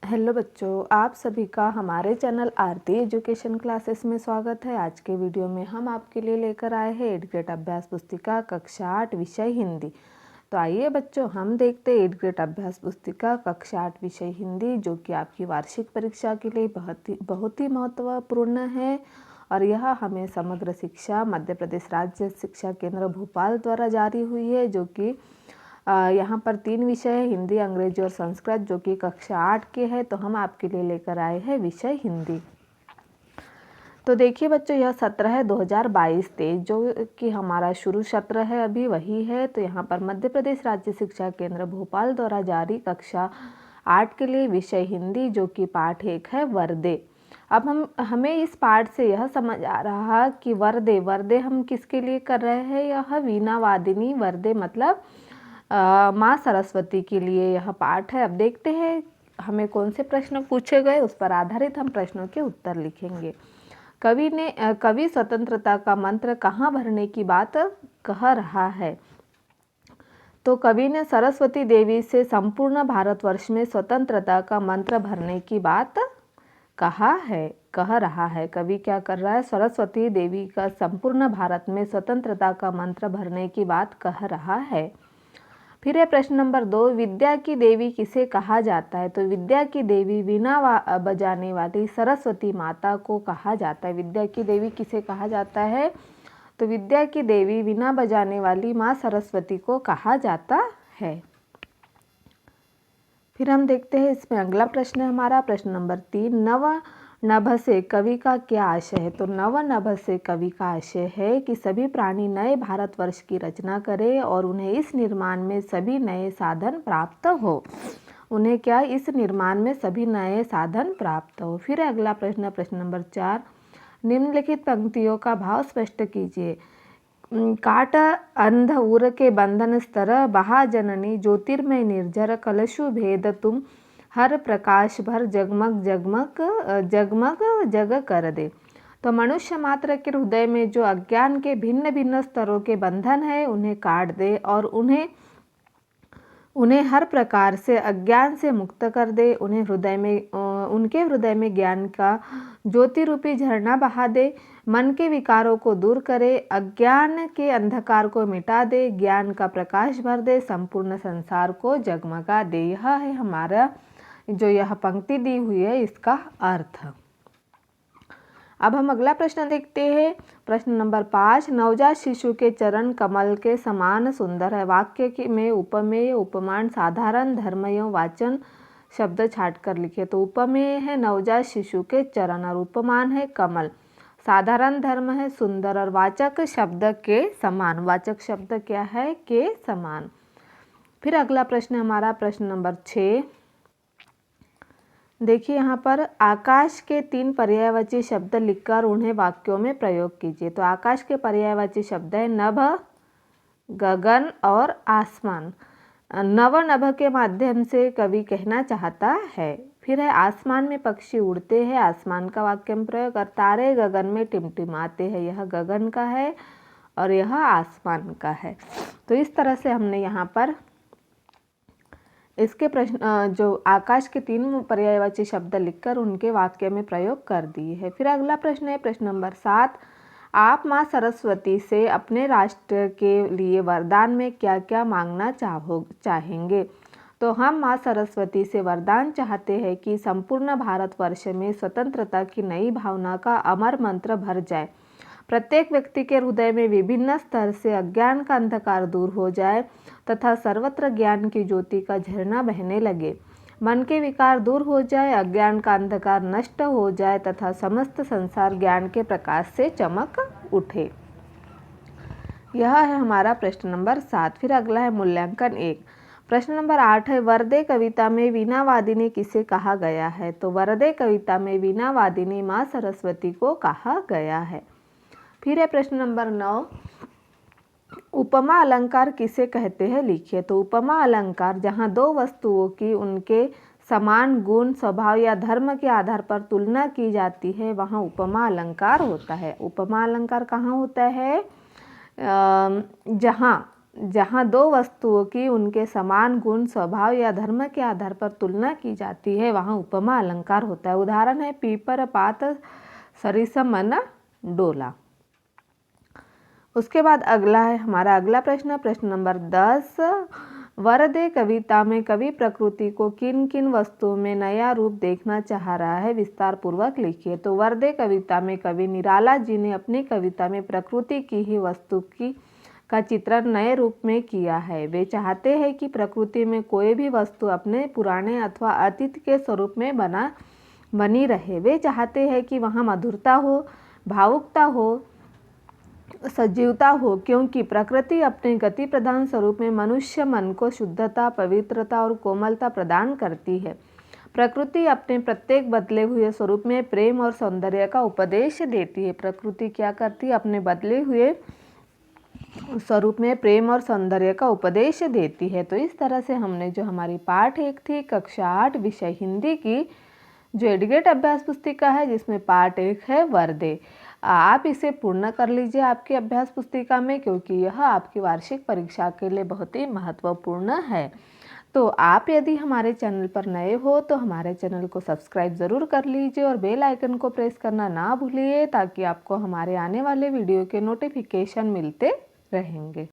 Hello बच्चों, आप सभी का हमारे चैनल आरती एजुकेशन क्लासेस में स्वागत है। आज के वीडियो में हम आपके लिए लेकर आए हैं 8th ग्रेड अभ्यास पुस्तिका कक्षा 8 विषय हिंदी। तो आइए बच्चों, हम देखते हैं 8th ग्रेड अभ्यास पुस्तिका कक्षा 8 विषय हिंदी, जो कि आपकी वार्षिक परीक्षा के लिए बहुत ही महत्वपूर्ण है। और यह हमें समग्र शिक्षा मध्य प्रदेश राज्य शिक्षा केंद्र भोपाल द्वारा जारी हुई है, जो कि यहाँ पर 3 विषय है, हिंदी, अंग्रेजी और संस्कृत, जो कि कक्षा 8 के हैं। तो हम आपके लिए लेकर आए हैं विषय हिंदी। तो देखिए बच्चों, यह सत्र है 2022-23, जो कि हमारा शुरू सत्र है, अभी वही है। तो यहाँ पर मध्य प्रदेश राज्य शिक्षा केंद्र भोपाल द्वारा जारी कक्षा 8 के लिए विषय हिंदी, जो कि पाठ 1 है वर्दे। अब हमें इस पाठ से यह समझ आ रहा कि वर्दे हम किसके लिए कर रहे हैं। यह वीणा वादिनी वर्दे मतलब माँ सरस्वती के लिए यह पाठ है। अब देखते हैं हमें कौन से प्रश्न पूछे गए, उस पर आधारित हम प्रश्नों के उत्तर लिखेंगे। कवि स्वतंत्रता का मंत्र कहाँ भरने की बात कह रहा है। तो कवि ने सरस्वती देवी से संपूर्ण भारतवर्ष में स्वतंत्रता का मंत्र भरने की बात कह रहा है। कवि क्या कर रहा है, सरस्वती देवी का संपूर्ण भारत में स्वतंत्रता का मंत्र भरने की बात कह रहा है। फिर है प्रश्न नंबर 2, विद्या की देवी किसे कहा जाता है। तो विद्या की देवी वीणा बजाने वाली सरस्वती माता को कहा जाता है। विद्या की देवी किसे कहा जाता है, तो विद्या की देवी वीणा बजाने वाली माँ सरस्वती को कहा जाता है। फिर हम देखते हैं इसमें अगला प्रश्न है हमारा प्रश्न नंबर 3, नभ से कवि का क्या आशय है। तो नभ से कवि का आशय है कि सभी प्राणी नए भारतवर्ष की रचना करें और उन्हें इस निर्माण में सभी नए साधन प्राप्त हो। उन्हें क्या, इस निर्माण में सभी नए साधन प्राप्त हो। फिर अगला प्रश्न प्रश्न नंबर 4, निम्नलिखित पंक्तियों का भाव स्पष्ट कीजिए। काट अंध उर के बंधन स्तर बहा जननी ज्योतिर्मय निर्जर कलशु भेद तुम हर प्रकाश भर जगमग जगमग जगमग जग कर दे। तो मनुष्य मात्र के हृदय में जो अज्ञान के भिन्न भिन्न स्तरों के बंधन है उन्हें काट दे और उन्हें हर प्रकार से अज्ञान से मुक्त कर दे। उनके हृदय में ज्ञान का ज्योति रूपी झरना बहा दे। मन के विकारों को दूर करे, अज्ञान के अंधकार को मिटा दे, ज्ञान का प्रकाश भर दे, संपूर्ण संसार को जगमगा दे। यह है हमारा जो यह पंक्ति दी हुई है, इसका अर्थ। अब हम अगला प्रश्न देखते हैं प्रश्न नंबर 5, नवजात शिशु के चरण कमल के समान सुंदर है। वाक्य में उपमेय उपमान साधारण धर्मय वाचन शब्द छाट कर लिखे। तो उपमेय है नवजात शिशु के चरण और उपमान है कमल, साधारण धर्म है सुंदर और वाचक शब्द के समान। वाचक शब्द क्या है, के समान। फिर अगला प्रश्न हमारा प्रश्न नंबर 6, देखिए यहाँ पर आकाश के 3 पर्यायवाची शब्द लिखकर उन्हें वाक्यों में प्रयोग कीजिए। तो आकाश के पर्यायवाची शब्द है नभ, गगन और आसमान। नभ के माध्यम से कवि कहना चाहता है। फिर है आसमान में पक्षी उड़ते हैं, आसमान का वाक्य में प्रयोग। और तारे गगन में टिमटिमाते हैं, यह गगन का है और यह आसमान का है। तो इस तरह से हमने यहाँ पर इसके प्रश्न जो आकाश के 3 पर्यायवाची शब्द लिखकर उनके वाक्य में प्रयोग कर दिए है। फिर अगला प्रश्न है प्रश्न नंबर 7, आप माँ सरस्वती से अपने राष्ट्र के लिए वरदान में क्या क्या मांगना चाहेंगे। तो हम माँ सरस्वती से वरदान चाहते हैं कि संपूर्ण भारतवर्ष में स्वतंत्रता की नई भावना का अमर मंत्र भर जाए, प्रत्येक व्यक्ति के हृदय में विभिन्न स्तर से अज्ञान का अंधकार दूर हो जाए तथा सर्वत्र ज्ञान की ज्योति का झरना बहने लगे, मन के विकार दूर हो जाए, अज्ञान का अंधकार नष्ट हो जाए तथा समस्त संसार ज्ञान के प्रकाश से चमक उठे। यह है हमारा प्रश्न नंबर 7। फिर अगला है मूल्यांकन 1। प्रश्न नंबर 8 है, वरदे कविता में वीणा वादिनी किसे कहा गया है। तो वरदे कविता में वीणा वादिनी माँ सरस्वती को कहा गया है। फिर है प्रश्न नंबर 9, उपमा अलंकार किसे कहते हैं, लिखिए। तो उपमा अलंकार जहाँ 2 वस्तुओं की उनके समान गुण, स्वभाव या धर्म के आधार पर तुलना की जाती है, वहाँ उपमा अलंकार होता है। उपमा अलंकार कहाँ होता है, जहाँ जहाँ दो वस्तुओं की उनके समान गुण, स्वभाव या धर्म के आधार पर तुलना की जाती है वहाँ उपमा अलंकार होता है। उदाहरण है पीपर पात सरिसम मन डोला। उसके बाद अगला है हमारा अगला प्रश्न, प्रश्न नंबर 10। वरदे कविता में कवि प्रकृति को किन किन वस्तुओं में नया रूप देखना चाह रहा है, विस्तार पूर्वक लिखिए। तो वरदे कविता में कवि निराला जी ने अपनी कविता में प्रकृति की ही वस्तु का चित्रण नए रूप में किया है। वे चाहते हैं कि प्रकृति में कोई भी वस्तु अपने पुराने अथवा अतीत के स्वरूप में बनी रहे। वे चाहते हैं कि वहाँ मधुरता हो, भावुकता हो, सजीवता हो, क्योंकि प्रकृति अपने गति प्रधान स्वरूप में मनुष्य मन को शुद्धता, पवित्रता और कोमलता प्रदान करती है। प्रकृति अपने प्रत्येक बदले हुए स्वरूप में प्रेम और सौंदर्य का उपदेश देती है। प्रकृति क्या करती है? अपने बदले हुए स्वरूप में प्रेम और सौंदर्य का उपदेश देती है। तो इस तरह से हमने जो हमारी पाठ 1 थी कक्षा 8 विषय हिंदी की जो एडुकेट अभ्यास पुस्तिका है, जिसमें पाठ 1 है वरदे, आप इसे पूर्ण कर लीजिए आपकी अभ्यास पुस्तिका में, क्योंकि यह आपकी वार्षिक परीक्षा के लिए बहुत ही महत्वपूर्ण है। तो आप यदि हमारे चैनल पर नए हो तो हमारे चैनल को सब्सक्राइब ज़रूर कर लीजिए और बेल आइकन को प्रेस करना ना भूलिए, ताकि आपको हमारे आने वाले वीडियो के नोटिफिकेशन मिलते रहेंगे।